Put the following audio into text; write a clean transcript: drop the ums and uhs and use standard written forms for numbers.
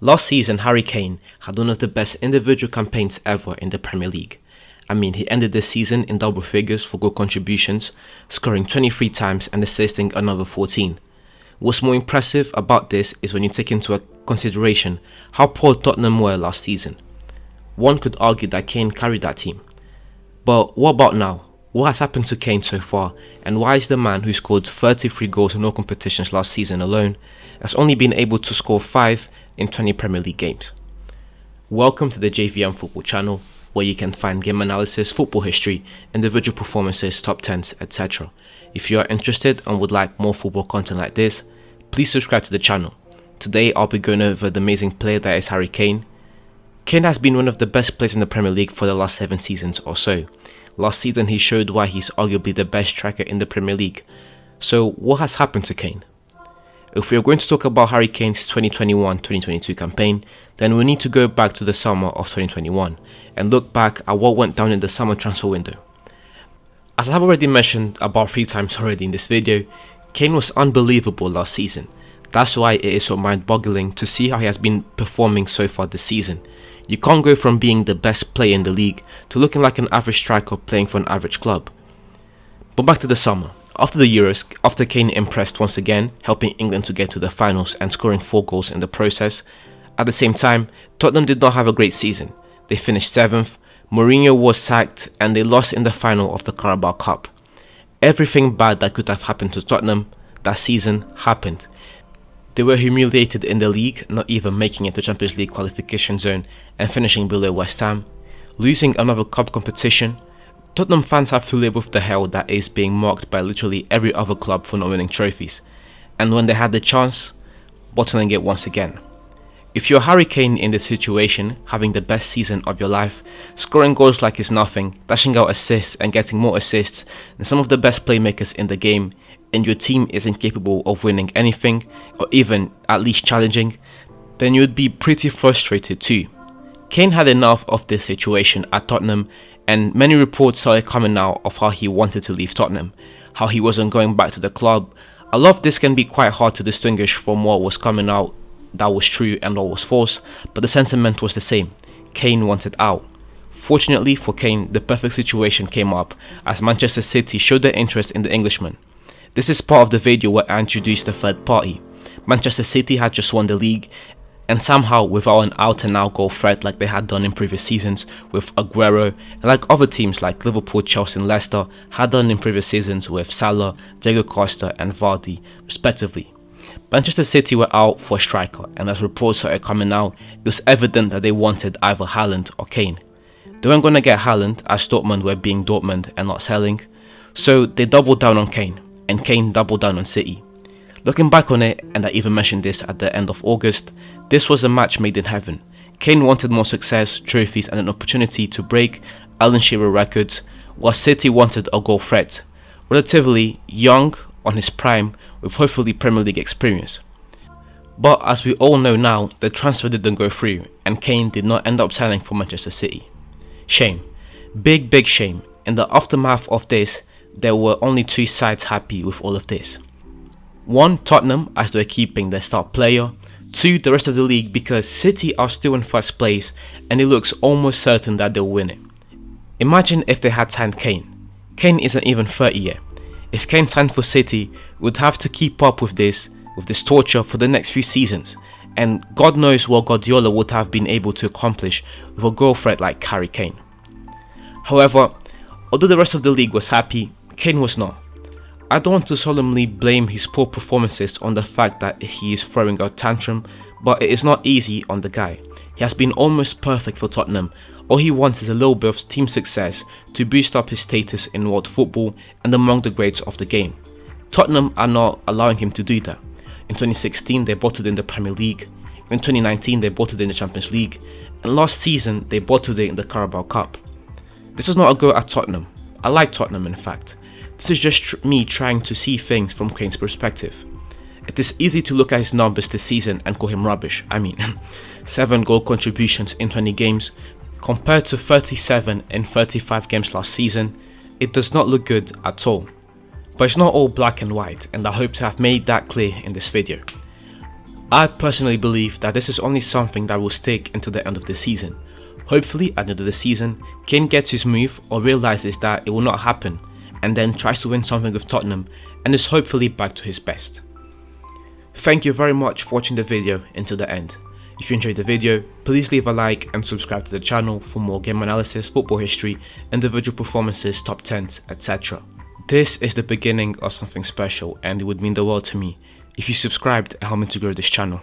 Last season, Harry Kane had one of the best individual campaigns ever in the Premier League. He ended the season in double figures for goal contributions, scoring 23 times and assisting another 14. What's more impressive about this is when you take into consideration how poor Tottenham were last season. One could argue that Kane carried that team. But what about now? What has happened to Kane so far, and why is the man who scored 33 goals in all competitions last season alone has only been able to score 5 in 20 Premier League games? Welcome to the JVM Football channel, where you can find game analysis, football history, individual performances, top 10s, etc. If you are interested and would like more football content like this, please subscribe to the channel. Today I'll be going over the amazing player that is Harry Kane. Kane has been one of the best players in the Premier League for the last 7 seasons or so. Last season he showed why he's arguably the best striker in the Premier League. So what has happened to Kane? If we are going to talk about Harry Kane's 2021-2022 campaign, then we need to go back to the summer of 2021 and look back at what went down in the summer transfer window. As I have already mentioned about 3 times already in this video, Kane was unbelievable last season. That's why it is so mind-boggling to see how he has been performing so far this season. You can't go from being the best player in the league to looking like an average striker playing for an average club. But back to the summer. After the Euros, after Kane impressed once again, helping England to get to the finals and scoring 4 goals in the process, at the same time, Tottenham did not have a great season. They finished 7th, Mourinho was sacked, and they lost in the final of the Carabao Cup. Everything bad that could have happened to Tottenham that season happened. They were humiliated in the league, not even making it to Champions League qualification zone and finishing below West Ham, losing another cup competition. Tottenham fans have to live with the hell that is being marked by literally every other club for not winning trophies, and when they had the chance, bottling it once again. If you're Harry Kane in this situation, having the best season of your life, scoring goals like it's nothing, dashing out assists and getting more assists than some of the best playmakers in the game, and your team isn't capable of winning anything, or even at least challenging, then you would be pretty frustrated too. Kane had enough of this situation at Tottenham, and many reports started coming out of how he wanted to leave Tottenham, how he wasn't going back to the club. A lot of this can be quite hard to distinguish from what was coming out that was true and what was false, but the sentiment was the same. Kane wanted out. Fortunately for Kane, the perfect situation came up as Manchester City showed their interest in the Englishman. This is part of the video where I introduced the third party. Manchester City had just won the league, and somehow without an out-and-out goal threat like they had done in previous seasons with Aguero, and like other teams like Liverpool, Chelsea and Leicester had done in previous seasons with Salah, Diego Costa and Vardy respectively. Manchester City were out for a striker, and as reports started coming out, it was evident that they wanted either Haaland or Kane. They weren't going to get Haaland as Dortmund were being Dortmund and not selling, so they doubled down on Kane, and Kane doubled down on City. Looking back on it, and I even mentioned this at the end of August, this was a match made in heaven. Kane wanted more success, trophies and an opportunity to break Alan Shearer records, while City wanted a goal threat, relatively young on his prime with hopefully Premier League experience. But as we all know now, the transfer didn't go through and Kane did not end up signing for Manchester City. Shame. Big shame. In the aftermath of this, there were only 2 sides happy with all of this. 1, Tottenham, as they were keeping their star player. 2, the rest of the league, because City are still in first place and it looks almost certain that they'll win it. Imagine if they had signed Kane. Kane isn't even 30 yet. If Kane signed for City, would have to keep up with this torture for the next few seasons, and God knows what Guardiola would have been able to accomplish with a goal threat like Harry Kane. However, although the rest of the league was happy, Kane was not. I don't want to solemnly blame his poor performances on the fact that he is throwing a tantrum, but it is not easy on the guy. He has been almost perfect for Tottenham. All he wants is a little bit of team success to boost up his status in world football and among the greats of the game. Tottenham are not allowing him to do that. In 2016 they bottled in the Premier League, in 2019 they bottled in the Champions League, and last season they bottled it in the Carabao Cup. This is not a go at Tottenham. I like Tottenham in fact. This is just me trying to see things from Kane's perspective. It is easy to look at his numbers this season and call him rubbish. 7 goal contributions in 20 games, compared to 37 in 35 games last season. It does not look good at all. But it's not all black and white, and I hope to have made that clear in this video. I personally believe that this is only something that will stick until the end of the season. Hopefully at the end of the season, Kane gets his move or realises that it will not happen and then tries to win something with Tottenham and is hopefully back to his best. Thank you very much for watching the video until the end. If you enjoyed the video, please leave a like and subscribe to the channel for more game analysis, football history, individual performances, top 10s, etc. This is the beginning of something special and it would mean the world to me if you subscribed and help me to grow this channel.